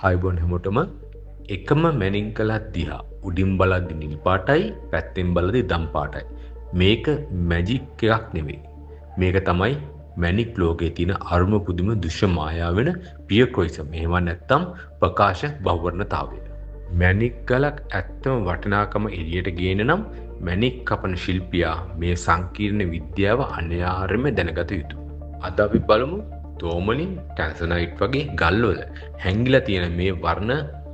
ආයුබෝවන් හැමෝටම එකම මැනින් කළත් දිහා උඩින් බලද්දි නිල් පාටයි පැත්තෙන් බලද්දි දම් පාටයි. මේක මැජික් එකක් නෙවෙයි. මේක තමයි මැනික් ලෝකයේ තියෙන අරුම පුදුම දෘශ්‍ය මායාව වෙන පියක්‍රොයිසම්. එහෙම නැත්නම් ප්‍රකාශ බහුවර්ණතාවය. මැනික් ගලක් ඇත්තම වටිනාකම එළියට ගේන නම් මැනික් කපන ශිල්පියා මේ සංකීර්ණ විද්‍යාව අනිවාර්යයෙන්ම දැනගත යුතුයි. අද අපි බලමු තෝමලින් ටැන්සනයිට් වගේ ගල්වල හැංගිලා තියෙන මේ වර්ණ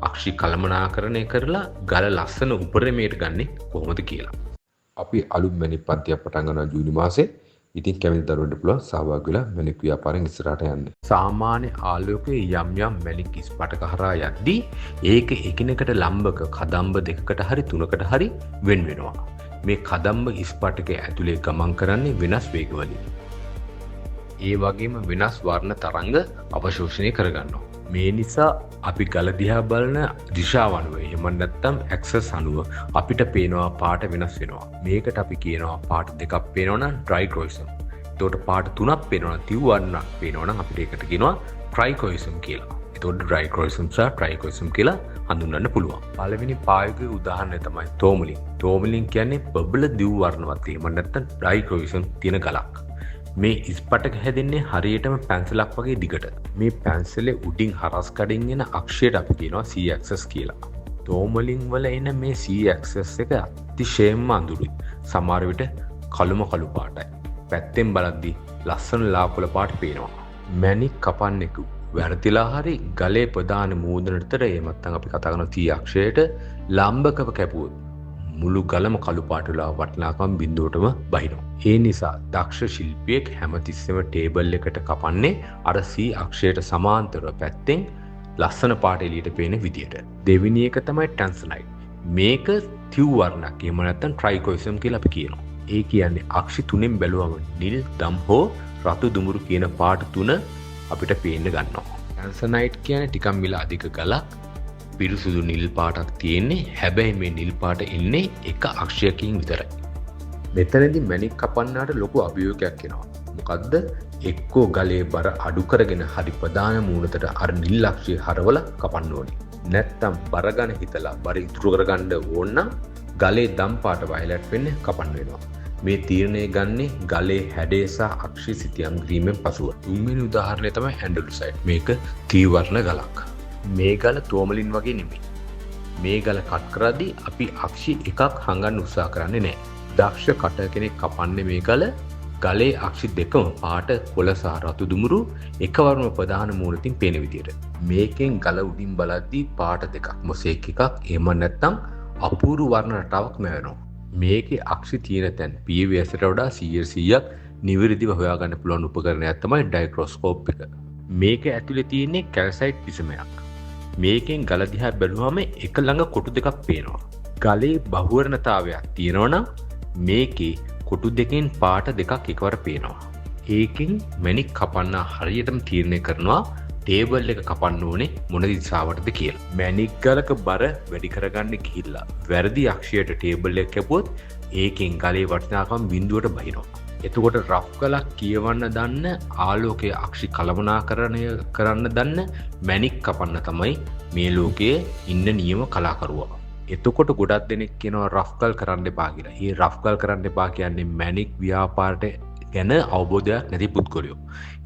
අක්ෂි කළමනාකරණය කරලා ගල ලස්සන උපරිමයට ගන්නෙ කොහොමද කියලා. අපි අලුත් මැණික් පන්තියක් පටන් ගන්නවා ජූනි මාසේ. ඉතින් කැමති දරුවන්ට පුළුවන් සහභාගී වෙලා මැණික් ව්‍යාපාරයෙන් ඉස්සරහට යන්න. සාමාන්‍ය ආලෝකයේ යම් යම් මැණික් ඉස්පටක හරහා යද්දී ඒක එකිනෙකට ලම්බක කදම්බ දෙකකට හරි තුනකට හරි වෙන් වෙනවා. මේ කදම්බ ඉස්පටකයේ ඇතුලේ ගමන් කරන්නේ වෙනස් වේගවලින්. ඒ වගේම වෙනස් වර්ණ තරංග අවශෝෂණය කරගන්නවා. මේ නිසා අපි ගල දිහා බලන දිශාව අනුව එහෙම නැත්නම් ඇක්සස් අනුව අපිට පේනවා පාට වෙනස් වෙනවා. මේකට අපි කියනවා පාට දෙකක් පේනවා නම් ඩ්‍රයික්‍රොයිසම්. එතකොට පාට තුනක් පේනවා නම් තිව් වර්ණක් පේනවා නම් අපිට ඒකට කියනවා ට්‍රයික්‍රොයිසම් කියලා. එතකොට ඩ්‍රයික්‍රොයිසම් සහ ට්‍රයික්‍රොයිසම් කියලා හඳුන්වන්න පුළුවන්. පළවෙනි පායුගේ උදාහරණය තමයි තෝමලින්. තෝමලින් කියන්නේ බබල දිව් වර්ණවත් එහෙම නැත්නම් ඩ්‍රයික්‍රොයිසම් තියෙන ගලක්. මේ ඉස්පටක හැදෙන්නේ හරියටම පැන්සලක් වගේ දිගට. මේ පැන්සලේ උඩින් හරස් කඩින් එන අක්ෂයට අපි කියනවා C axis කියලා. තෝමලින් වල එන මේ C axis එක අතිශයින්ම අඳුරුයි. සමහර විට කළුම කළු පාටයි. පැත්තෙන් බලද්දී ලස්සන ලාකුල පාට පේනවා. මැණික් කපන්නෙකු වැරදිලා හරි ගලේ ප්‍රධාන මූදනටතර එහෙම නැත්නම් අපි කතා කරන T අක්ෂයට ලම්බකව කැපුවොත් මුළු ගලම කළු පාට වෙලා වටිනාකම් බිඳුවටම බහිනවා. ඒ නිසා දක්ෂ ශිල්පියෙක් හැමතිස්සෙම ටේබල් එකට කපන්නේ අර C අක්ෂයට සමාන්තරව පැත්තෙන් ලස්සන පාට එළියට පේන විදියට. දෙවෙනි එක තමයි ටැන්සනයිට්. මේක තිව් වර්ණක් එහෙම නැත්නම් ට්‍රයික්‍රොයිසම් කියලා අපි කියනවා. ඒ කියන්නේ අක්ෂි තුනෙන් බැලුවම නිල් දම් හෝ රතු දුමුරු කියන පාට තුන අපිට පේන්න ගන්නවා. ටැන්සනයිට් කියන්නේ ටිකක් මිල අධික ගලක්. පිරිසුදු නිල් පාටක් තියෙන්නේ. හැබැයි මේ නිල් පාට ඉන්නේ එක අක්ෂයකින් විතරයි. මෙතනදී මැණික් කපන්නාට ලොකු අභියෝගයක් එනවා. මොකද්ද? එක්කෝ ගලේ බර අඩු කරගෙන හරි ප්‍රධාන මූණතට අර නිල් අක්ෂය හරවලා කපන්න ඕනේ. නැත්තම් බර ගන්න හිතලා බර ඉතුරු කරගන්න ඕන නම් ගලේ දම් පාට වයලට් වෙන්න කපන්න වෙනවා. මේ තීරණය ගන්නේ ගලේ හැඩය සහ අක්ෂි සිතියම් කිරීමෙන් පසුව. තුන්වෙනි උදාහරණය තමයි ඇන්ඩලුසයිට්. මේක තීවර්ණ ගලක්. මේ ගල තෝමලින් වගේ නෙමෙයි. මේ ගල කට් කරද්දී අපි අක්ෂි එකක් හංගන්න උත්සාහ කරන්නේ නැහැ. දක්ෂ කට කෙනෙක් කපන්නේ මේ ගල ගලේ අක්ෂි දෙකම පාට කොළ සහ රතු දුමුරු එකවරම ප්‍රධාන මූලකින් පේන විදියට. මේකෙන් ගල උඩින් බලද්දී පාට දෙකක් මොසෙක් එකක් එහෙම නැත්නම් අපූර්ව වර්ණ රටාවක් මැවෙනවා. මේකේ අක්ෂි තියෙන තැන් PVS-ට වඩා 100%ක් නිවැරදිව හොයාගන්න පුළුවන් උපකරණයක් තමයි ඩයික්‍රොස්කෝප් එක. මේක ඇතුලේ තියෙන්නේ කැල්සයිට් පිසමයක්. මේකෙන් ගල දිහා බැලුවම එක ළඟ කොටු දෙකක් පේනවා. ගලේ බහුවර්ණතාවයක් තියෙනවා නම් මේකේ කොටු දෙකෙන් පාට දෙකක් එකවර පේනවා. ඒකෙන් මැණික් කපන්න හරියටම තීරණය කරනවා ටේබල් එක කපන්න ඕනේ මොන දිශාවටද කියලා. මැණික් ගලක බර වැඩි කරගන්න ගිහිල්ලා වැරදි අක්ෂයට ටේබල් එක කැපුවොත් ඒකෙන් ගලේ වටිනාකම් බිඳුවට බහිනවා. එතකොට රෆ් ගලක් කියවන්න දන්න ආලෝකයේ අක්ෂි කළමනාකරණය කරන්න දන්න මැණික් කපන්න තමයි මේ ලෝකයේ ඉන්න නියම කලාකරුවා. එතකොට ගොඩක් දෙනෙක් කියනවා රෆ් ගල් කරන්න එපා කියලා. මේ රෆ් ගල් කරන්න එපා කියන්නේ මැණික් ව්‍යාපාරයට ගැන අවබෝධයක් නැති පුද්ගලයෝ.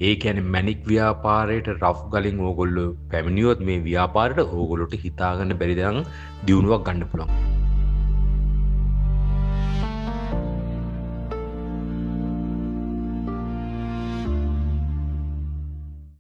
ඒ කියන්නේ මැණික් ව්‍යාපාරයට රෆ් ගලින් ඕගොල්ලෝ පැමිණියොත් මේ ව්‍යාපාරයට ඕගොල්ලොට හිතාගන්න බැරි තරම් දියුණුවක් ගන්න පුළුවන්.